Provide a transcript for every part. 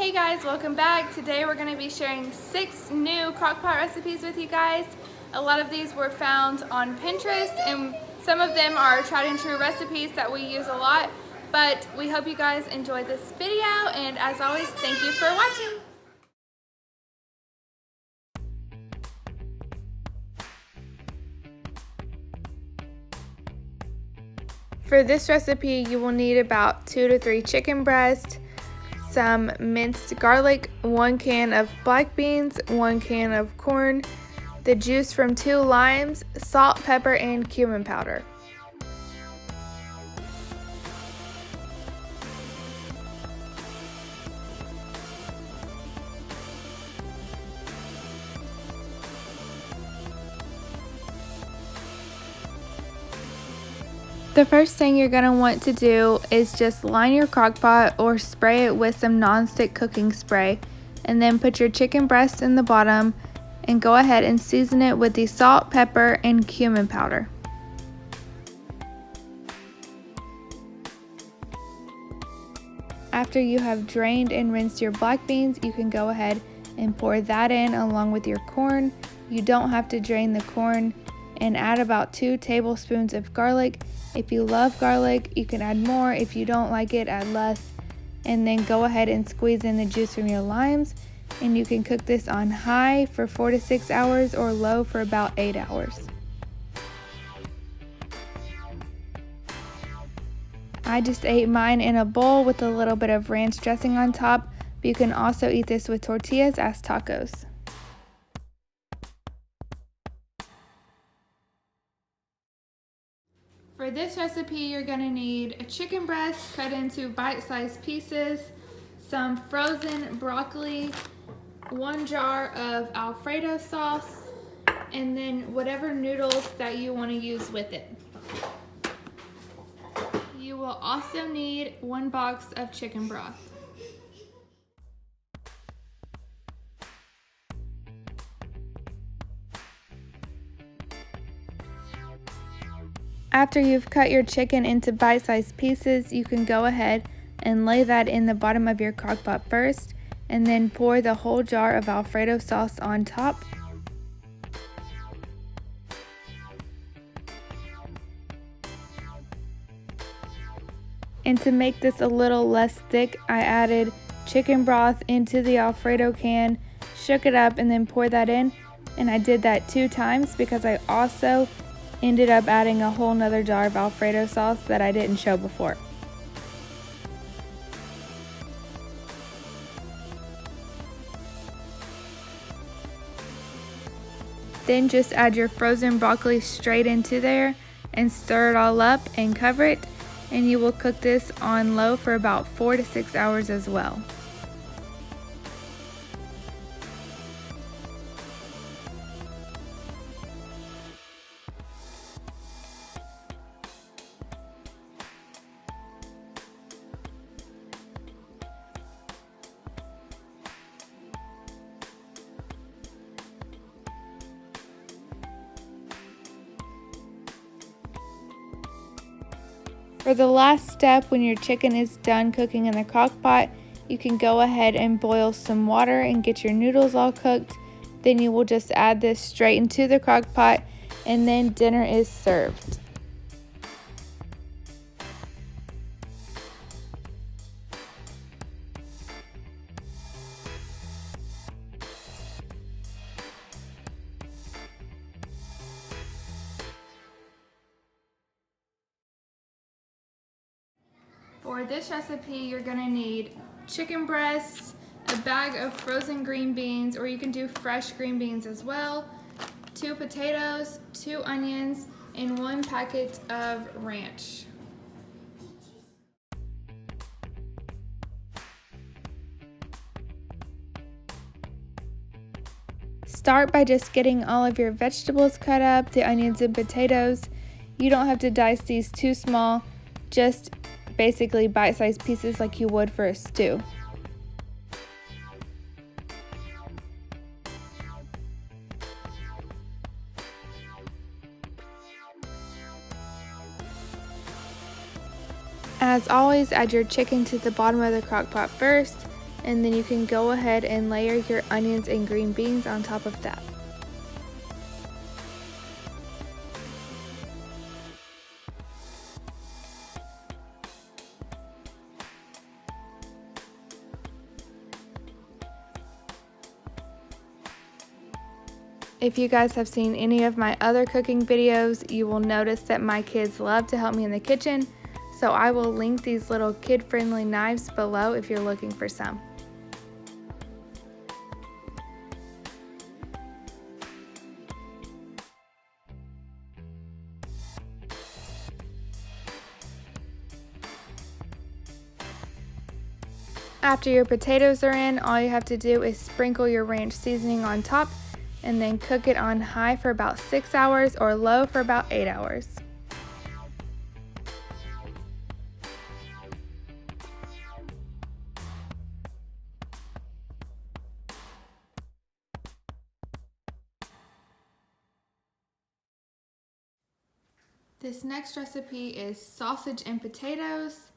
Hey guys, welcome back. Today we're going to be sharing 6 new crockpot recipes with you guys. A lot of these were found on Pinterest and some of them are tried and true recipes that we use a lot. But we hope you guys enjoyed this video, and as always, thank you for watching. For this recipe, you will need about 2 to 3 chicken breasts, some minced garlic, 1 can of black beans, 1 can of corn, the juice from 2 limes, salt, pepper, and cumin powder. The first thing you're going to want to do is just line your crock pot or spray it with some non-stick cooking spray, and then put your chicken breast in the bottom and go ahead and season it with the salt, pepper, and cumin powder. After you have drained and rinsed your black beans, you can go ahead and pour that in along with your corn. You don't have to drain the corn, and add about 2 tablespoons of garlic. If you love garlic, you can add more. If you don't like it, add less. And then go ahead and squeeze in the juice from your limes, and you can cook this on high for 4 to 6 hours or low for about 8 hours. I just ate mine in a bowl with a little bit of ranch dressing on top, but you can also eat this with tortillas as tacos. For this recipe, you're going to need a chicken breast cut into bite-sized pieces, some frozen broccoli, 1 jar of alfredo sauce, and then whatever noodles that you want to use with it. You will also need 1 box of chicken broth. After you've cut your chicken into bite-sized pieces, you can go ahead and lay that in the bottom of your crock pot first, and then pour the whole jar of alfredo sauce on top. And to make this a little less thick, I added chicken broth into the alfredo can, shook it up, and then poured that in. And I did that 2 times because I also ended up adding a whole nother jar of alfredo sauce that I didn't show before. Then just add your frozen broccoli straight into there and stir it all up and cover it, and you will cook this on low for about 4 to 6 hours as well. For the last step, when your chicken is done cooking in the crock pot, you can go ahead and boil some water and get your noodles all cooked. Then you will just add this straight into the crock pot, and then dinner is served. For this recipe, you're going to need chicken breasts, a bag of frozen green beans, or you can do fresh green beans as well, 2 potatoes, 2 onions, and 1 packet of ranch. Start by just getting all of your vegetables cut up, the onions and potatoes. You don't have to dice these too small, just basically bite-sized pieces like you would for a stew. As always, add your chicken to the bottom of the crock pot first, and then you can go ahead and layer your onions and green beans on top of that. If you guys have seen any of my other cooking videos, you will notice that my kids love to help me in the kitchen, so I will link these little kid-friendly knives below if you're looking for some. After your potatoes are in, all you have to do is sprinkle your ranch seasoning on top and then cook it on high for about 6 hours or low for about 8 hours. This next recipe is sausage and potatoes,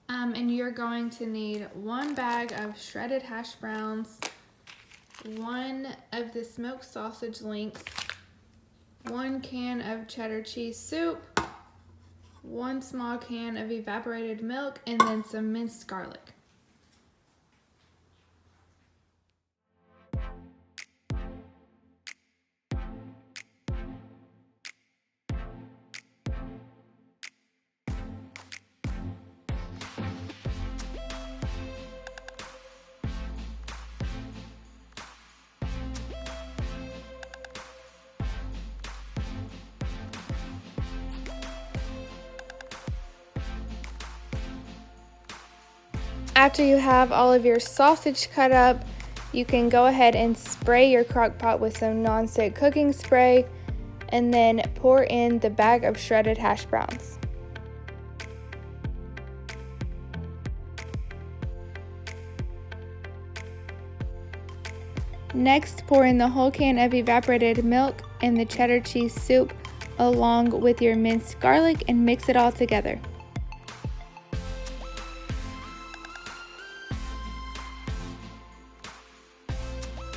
and you're going to need 1 bag of shredded hash browns, 1 of the smoked sausage links, 1 can of cheddar cheese soup, 1 small can of evaporated milk, and then some minced garlic. After you have all of your sausage cut up, you can go ahead and spray your crock pot with some nonstick cooking spray and then pour in the bag of shredded hash browns. Next, pour in the whole can of evaporated milk and the cheddar cheese soup along with your minced garlic and mix it all together.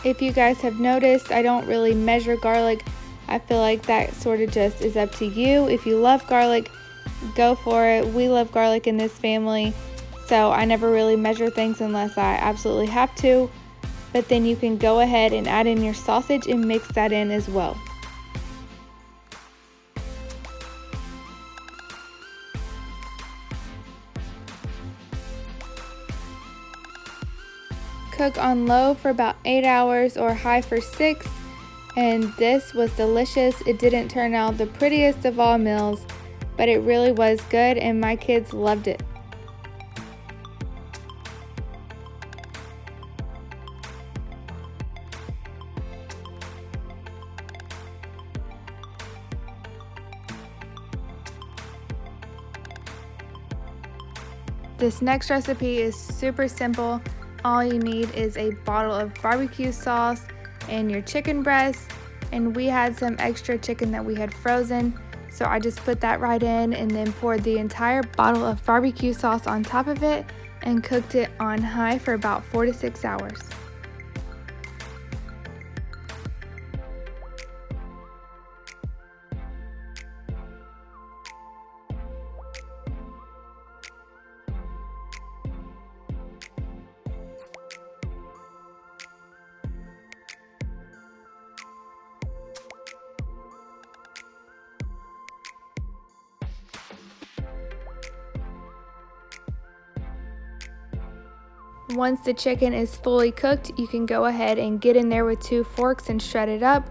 If you guys have noticed, I don't really measure garlic. I feel like that sort of just is up to you. If you love garlic, go for it. We love garlic in this family, so I never really measure things unless I absolutely have to. But then you can go ahead and add in your sausage and mix that in as well. Cook on low for about 8 hours or high for 6, and this was delicious. It didn't turn out the prettiest of all meals, but it really was good and my kids loved it. This next recipe is super simple. All you need is a bottle of barbecue sauce and your chicken breast, and we had some extra chicken that we had frozen, so I just put that right in and then poured the entire bottle of barbecue sauce on top of it and cooked it on high for about 4 to 6 hours. Once the chicken is fully cooked, you can go ahead and get in there with 2 forks and shred it up.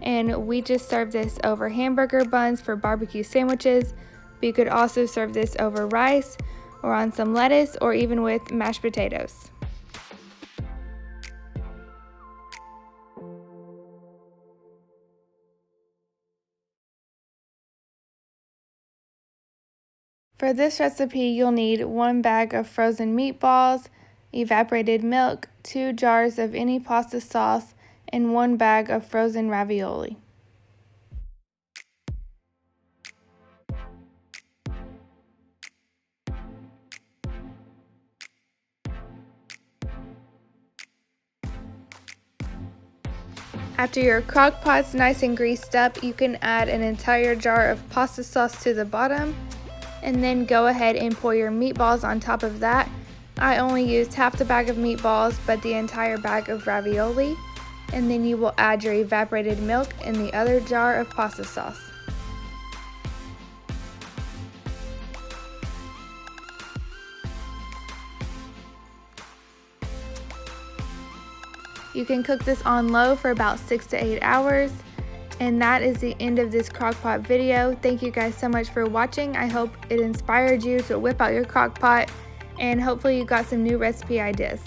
And we just serve this over hamburger buns for barbecue sandwiches. But you could also serve this over rice or on some lettuce or even with mashed potatoes. For this recipe, you'll need 1 bag of frozen meatballs, evaporated milk, 2 jars of any pasta sauce, and 1 bag of frozen ravioli. After your crock pot's nice and greased up, you can add an entire jar of pasta sauce to the bottom, and then go ahead and pour your meatballs on top of that. I only used half the bag of meatballs, but the entire bag of ravioli, and then you will add your evaporated milk in the other jar of pasta sauce. You can cook this on low for about 6 to 8 hours. And that is the end of this crockpot video. Thank you guys so much for watching. I hope it inspired you to whip out your crockpot, and hopefully you got some new recipe ideas.